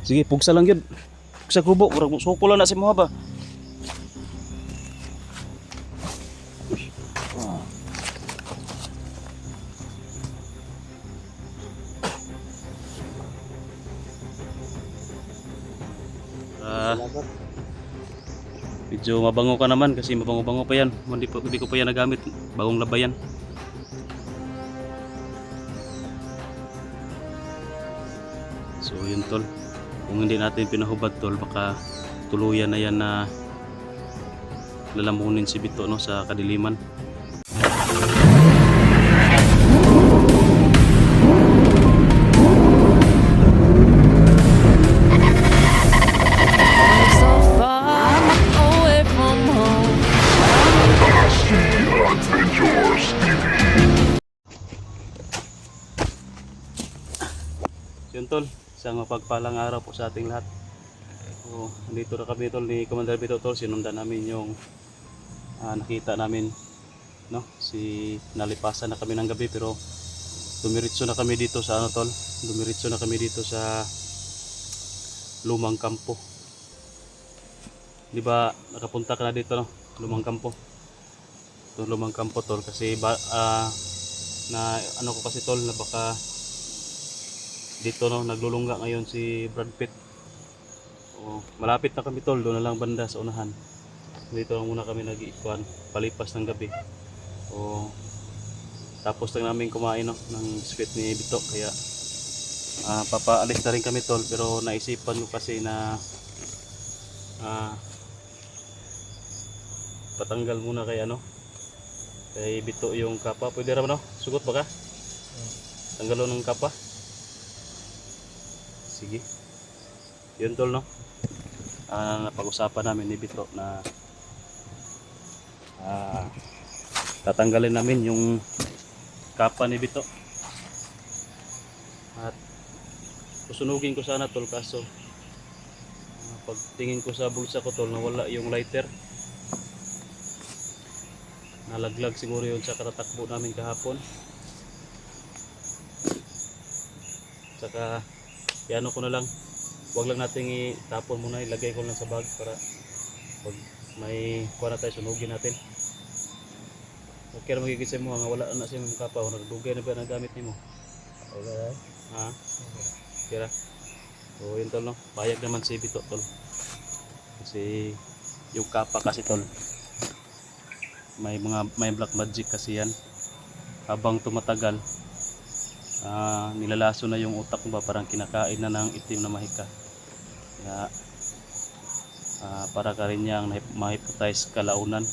Sige, pugsa lang yun. Pugsa kubo, murag suko lang na si mga ba. Salamat. Medyo mabango ka naman kasi mabango-bango pa yan. Hindi ko pa yan nagamit. Bagong labay yan. So yun tol. Kung hindi natin pinahubad tol, baka tuluyan na yan na lalamunin si Bito no, sa kadiliman. So far away from home. Yun tol, isang mapagpalang araw po sa ating lahat. So, nandito na kami tol ni Commander Bito tol, sinundan namin yung nakita namin no, si nalipasan na kami ng gabi pero dumiritso na kami dito sa ano tol, dumiritso na kami dito sa Lumang Kampo. Di ba nakapunta ka na dito no, Lumang Kampo. Ito Lumang Kampo tol kasi na ano ko kasi tol na baka dito no naglulungga ngayon si Brad Pitt. O, malapit na kami tol, doon na lang banda sa unahan. Dito lang muna kami nag-iikuan, palipas ng gabi. O, tapos lang namin kumain no, ng biskwit ni Bito kaya papaalis na rin kami tol, pero naisipan ko kasi na patanggal muna kay ano, kay Bito yung kapa. Pwede raman no? Sugot ba ka? Tanggalon ng kapa. Sige. Yun tol no. Napag-usapan namin ni Bito na tatanggalin namin yung kapa ni Bito. At susunugin ko sana tol, kaso pagtingin ko sa bulsa ko tol, nawala yung lighter. Nalaglag siguro yun sa katatakbo namin kahapon. Saka piano ko na lang, wag lang nating itapon muna, ilagay ko lang sa bag para pag may kuha na tayo, sunugin natin. Okay na magigising mo, nga wala na siya mga kapa, nagdugay na ba na gamit ni mo? Okay. Ha? Kira. So yun tol no, bayag naman si Bito tol. Kasi yung kapa kasi tol, may black magic kasi yan. Habang tumatagal, nilalaso na yung utak mo ba, parang kinakain na ng itim na mahika. Kaya para ka rin niyang ma-hypnotize kalaunan.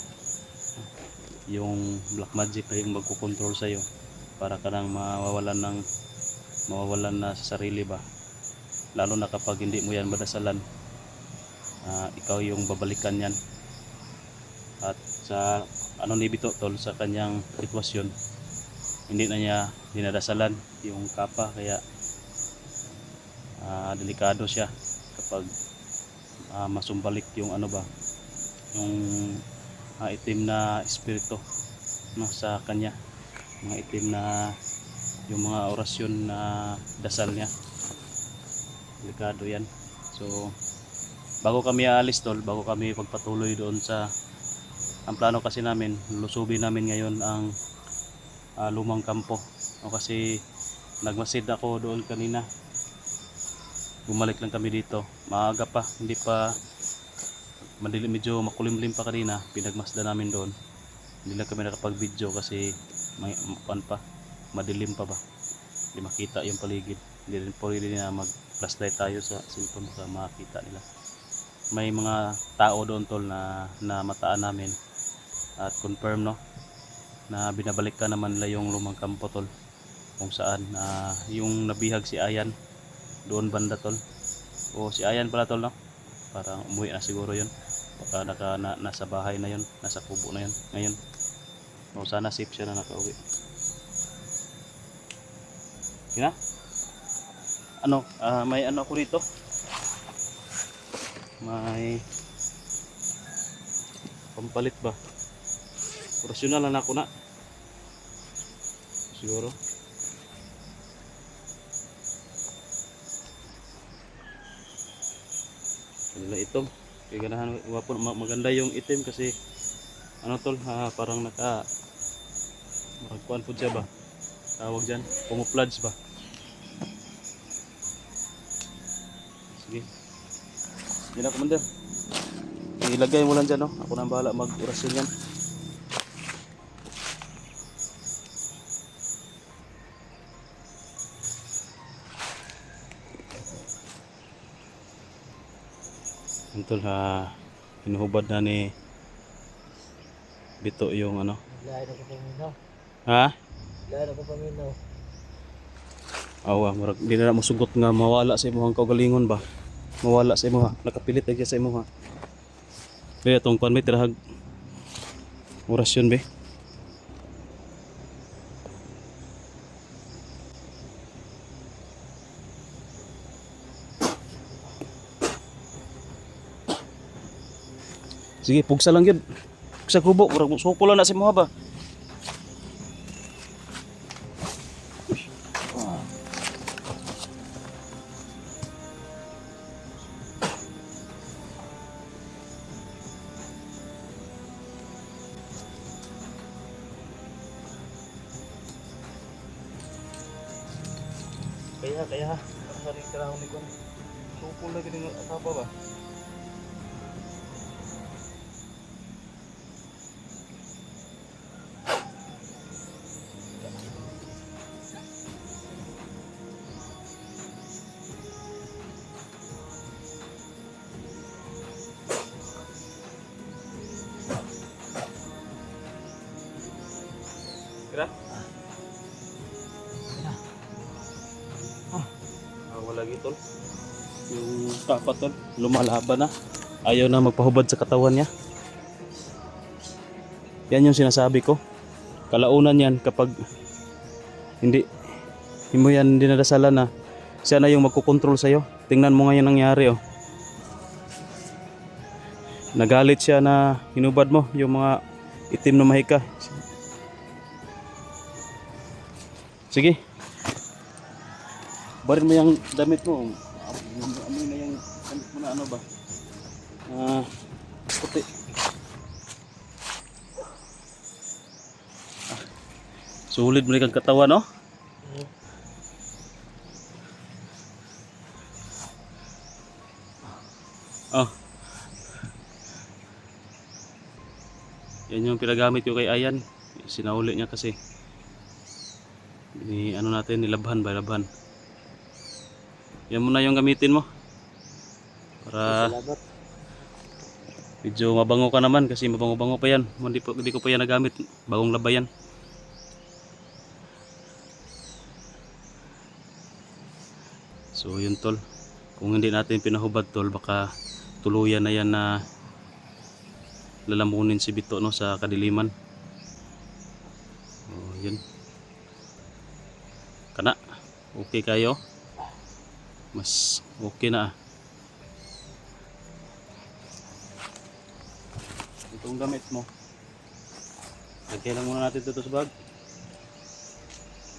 Yung black magic na yung magkukontrol sa'yo para ka nang mawawalan na sa sarili ba, lalo na kapag hindi mo yan madasalan. Ikaw yung babalikan yan. At sa ano ni Bito tol, sa kanyang sitwasyon, hindi na niya dinadasalan yung kapa, kaya delikado siya kapag masumbalik yung ano ba, yung itim na espiritu no, sa kanya, mga itim na yung mga orasyon na dasal niya. Delikado yan. So bago kami aalis tol, bago kami pagpatuloy doon sa, ang plano kasi namin, lusubin namin ngayon ang Lumang Kampo o, kasi nagmasid ako doon kanina, bumalik lang kami dito maaga pa, hindi pa madilim, medyo makulimlim pa kanina, pinagmasda namin doon. Hindi lang kami nakapag video kasi may madilim pa ba, hindi makita yung paligid. Hindi rin po rin na mag flashlight tayo sa cellphone baka makita nila. May mga tao doon tol na mataan namin at confirm no, na binabalik ka naman nila yung Lumang Kampo tol, kung saan yung nabihag si Ayan doon banda tol. O si Ayan pala tol no, parang umuwi na siguro yun, baka nasa bahay na yun, nasa kubo na yun ngayon. O sana safe siya na nakauwi. Yun na ano, may ano ako dito, may pampalit ba, professional na ako na siguro. nila itom. Kaya ganahan wapon maganda yung itim kasi ano tol, parang maragkuan po siya ba? Tawag dyan, camouflage ba? Sige. Yan na, Commander. Ilagay mo lang dyan, no? Ako nang bahala mag-orasyon yan. Ito hinuhubad na ni Bito yung ano. Lahat ako paminaw. Ha? Lahat ako paminaw. Awa, marag di na masugot nga mawala sa imong kaugalingon ba? Mawala sa imo ha. Nakapilit lagi sa imo ha. Be atong pan may tirahag orasyon be. Sige, pugsa lang yun. Pugsa kubo, murag suko lang na sa imo ha ba? Kaya ha. Para sa ring tirahon ni Kwan. Suko lang yun yung atapa ba? Kira? Wala gitol. Yung kapat tol, lumalaban na. Ayaw na magpahubad sa katawan niya. Yan yung sinasabi ko. Kalaunan yan kapag hindi mo yan dinadasalan na siya na yung magkukontrol sa'yo. Tingnan mo ngayon nangyari oh. Nagalit siya na hinubad mo yung mga itim na mahika. Sige. Barin mo yung damit mo. Amoy na yung damit mo na ano ba? Puti. Sulit mo kang katawan, no? Oh. Yan yung pinagamit ko kay Ayan. Sinauli niya kasi. Ano natin, nilabhan ba? Labhan. Yan muna yung gamitin mo. Para Salamat. medyo mabango ka naman kasi mabango-bango pa yan. Hindi ko pa yan nagamit. Bagong laba yan. So yun tol. Kung hindi natin pinahubad tol, baka tuluyan na yan na lalamunin si Bito no, sa kadiliman. Oh, yun. Kana. Okay kayo. Mas okay na ah. Itong gamit mo, lagyan lang muna natin ito sa bag.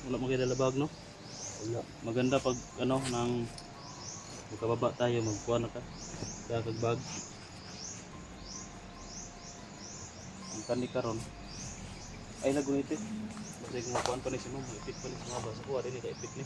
Wala mo kaya bag no? Wala. Maganda pag ano nang magkababa tayo, magkuha na ka sa bag. Ang kani karon ay nagunit kasi kumukuhan pa ni si mama, ipit pa ni si mama, sa kuha din ka ipit ni.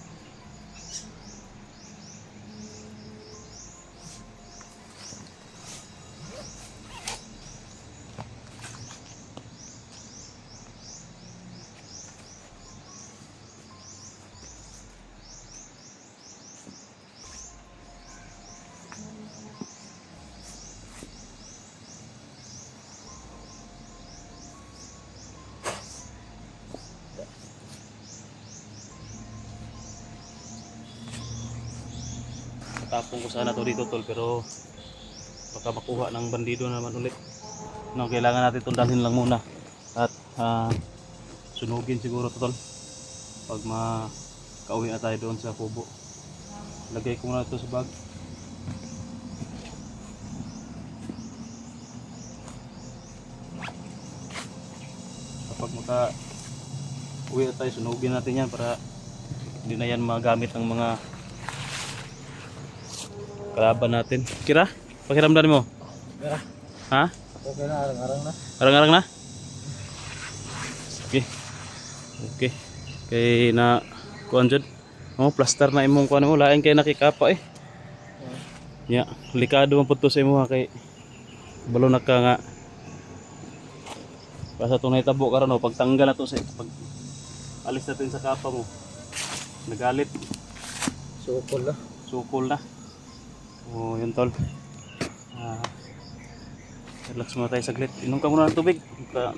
Tapong ko sana to dito tol, pero baka makuha ng bandido naman ulit. No, kailangan natin itong dalhin lang muna at sunugin siguro to tol pag makauwi na tayo doon sa kubo. Lagay ko muna ito sa bag. Kapag uwi na tayo, sunugin natin yan para hindi na yan magamit ng mga kalaban natin. Kira? Pakiramdam mo? Yeah. Ha? Okay na, arang-arang na. Arang-arang na? Okay. Okay. Kay na kuan jud. Oh, plaster na imong kuan mo, lain kay nakikapa eh. Ya, likado man pud to sa imo ha, kay balo na ka nga. Basta tunay tabo karon oh, pagtanggal na to sa pag alis natin sa kapa mo. Nagalit, Sukol na. sukol na. Oh, yun tol. Ah, relax muna tayo saglit. Inom ka muna ng tubig.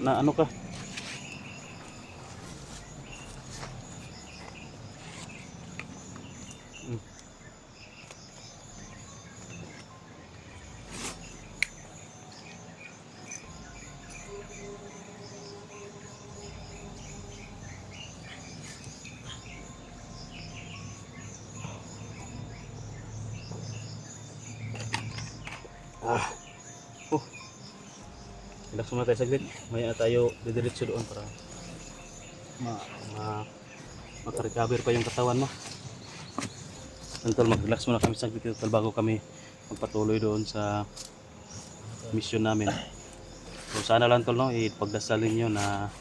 Na ano ka? Oh. Relax muna tayo saglit. Maya tayo didiretso doon para ma, ma makarecover pa yung katawan mo. Tol, mag-relax muna kami saglit dito tol, bago kami magpatuloy doon sa mission namin. So sana lang tol no, ipagdasalin niyo na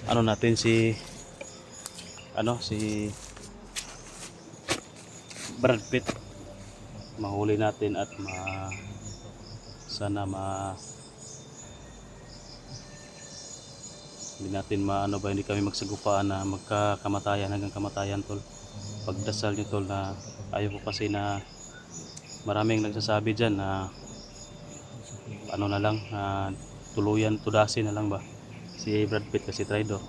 ano natin si Brad Pitt, mahuli natin at sana hindi kami magsagupaan na magkakamatayan hanggang kamatayan tol. Pagdasal niyo tol, na ayaw ko kasi na maraming nagsasabi diyan na tuluyan tudasin na lang ba si Brad Pitt kasi traitor.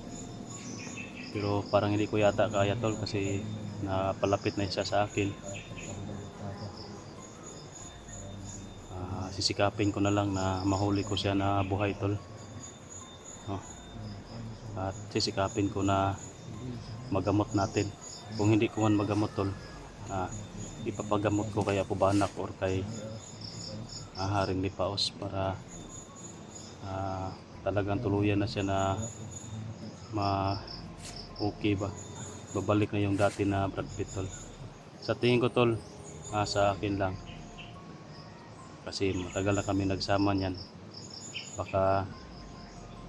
Pero parang hindi ko yata kaya tol, kasi napalapit na siya sa akin. Sisikapin ko na lang na mahuli ko siya na buhay tol. At sisikapin ko na magamot natin. Kung hindi ko man magamot tol, ipapagamot ko kay Apo Banak or kay Haring Lipaos para talagang tuluyan na siya na okay ba, babalik na yung dati na Brad Pitt tol. Sa tingin ko tol, sa akin lang, kasi matagal na kami nagsama niyan, baka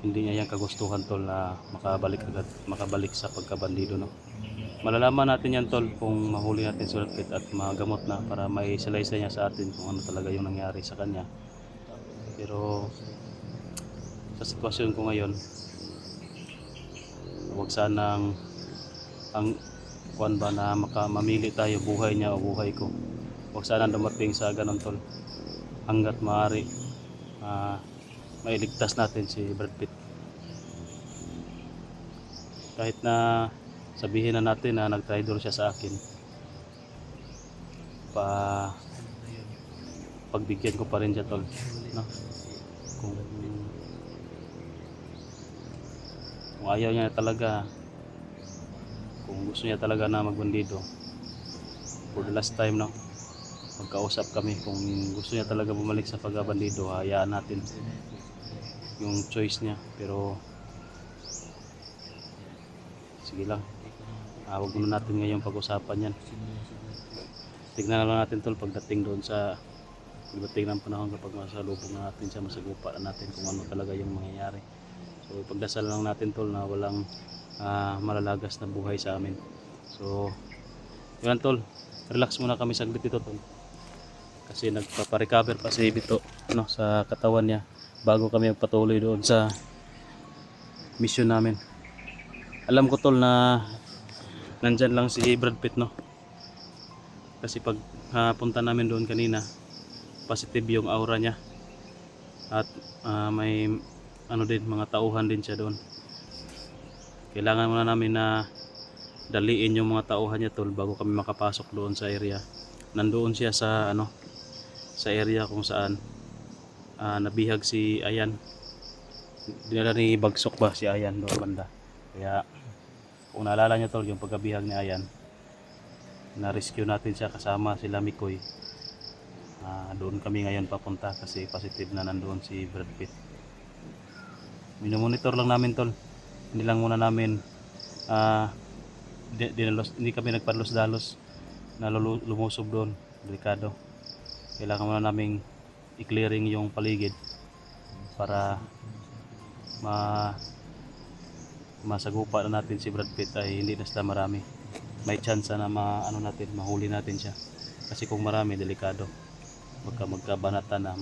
hindi niya yan kagustuhan tol na makabalik sa pagkabandido no. Malalaman natin yan tol kung mahuli natin si Brad Pitt at magamot na, para may salaysay niya sa atin kung ano talaga yung nangyari sa kanya. Pero sa sitwasyon ko ngayon, huwag sanang ang kuan ba na mamili tayo, buhay niya o buhay ko. Huwag sanang dumating sa ganun tol. Hanggat maaari mailigtas natin si Brad Pitt. Kahit na sabihin na natin na nag-traitor siya sa akin, pagbigyan ko pa rin siya tol, no? Kung ayaw niya talaga, kung gusto niya talaga na magbandido, for the last time no, magkausap kami. Kung gusto niya talaga bumalik sa pagbandido, hayaan natin yung choice niya. Pero sige lang, huwag muna natin ngayon pag-usapan yan. Tignan na lang natin tol pagdating ng panahon, kapag masalubong na natin siya, masagupa na natin kung ano talaga yung mangyayari. So pagdasal lang natin tol na walang malalagas na buhay sa amin. So yun tol, relax muna kami saglit dito tol, kasi nagpaparecover pa si Bito no, sa katawan niya, bago kami magpatuloy doon sa mission namin. Alam ko tol na nandyan lang si Brad Pitt no, kasi pag punta namin doon kanina, positive yung aura niya, at may mga tauhan din siya doon. Kailangan muna namin na daliin yung mga tauhan niya tol bago kami makapasok doon sa area. Nandoon siya sa sa area kung saan nabihag si Ayan. Dinala ni Bagsok ba si Ayan doon banda. Kaya kung naalala niyo tol, yung pagkabihag ni Ayan, na-rescue natin siya kasama sila Mikoy. Doon kami ngayon papunta kasi positive na nandoon si Brad Pitt. Minomonitor lang namin tol. Hindi lang muna namin hindi kami nagpalos-dalos na lumusob doon. Delikado. kailangan muna naming i-clearing yung paligid para masagupa na natin si Brad Pitt ay hindi na sila marami. May chance na mahuli natin siya. Kasi kung marami, delikado. Magkabanatan na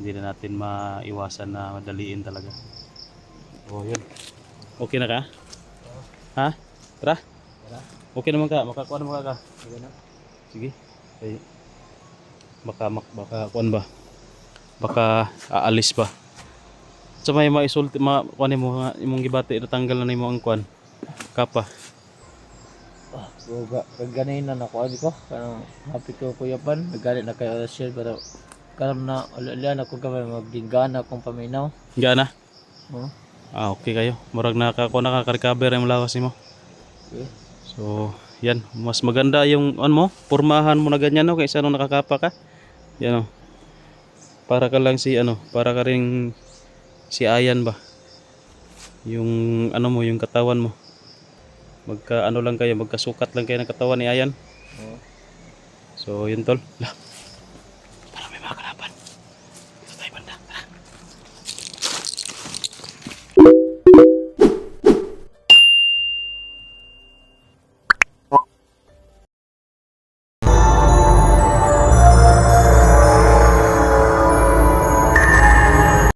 hindi na natin maiwasan na madaliin talaga. Oh, yun. Okay na ka? Ha? Tara? Okay naman ka? Makakuha naman ka? Sige na. Sige. Ay, baka kuan ba? Baka aalis ba? Sa may maisulti kuan mo nga imong gibati natanggal na nimo ang kuan. Kapa. So, kaganin na nakuha ko. Kanang happy ko kuyapan. Nagalit na kayo share pero karon na ulian ako gamay magdinggan akong paminaw. Diyan na. Oh. Okay kayo. Murag nakaka-recover yung lawas nimo. Okay. So, yan, mas maganda yung pormahan mo na ganyan no kaysa nung nakakapa ka. Yan oh. Para ka lang para ka ring si Ayan ba. Yung yung katawan mo. Magkasukat lang kayo ng katawan ni Ayan. Oh. So, yun tol.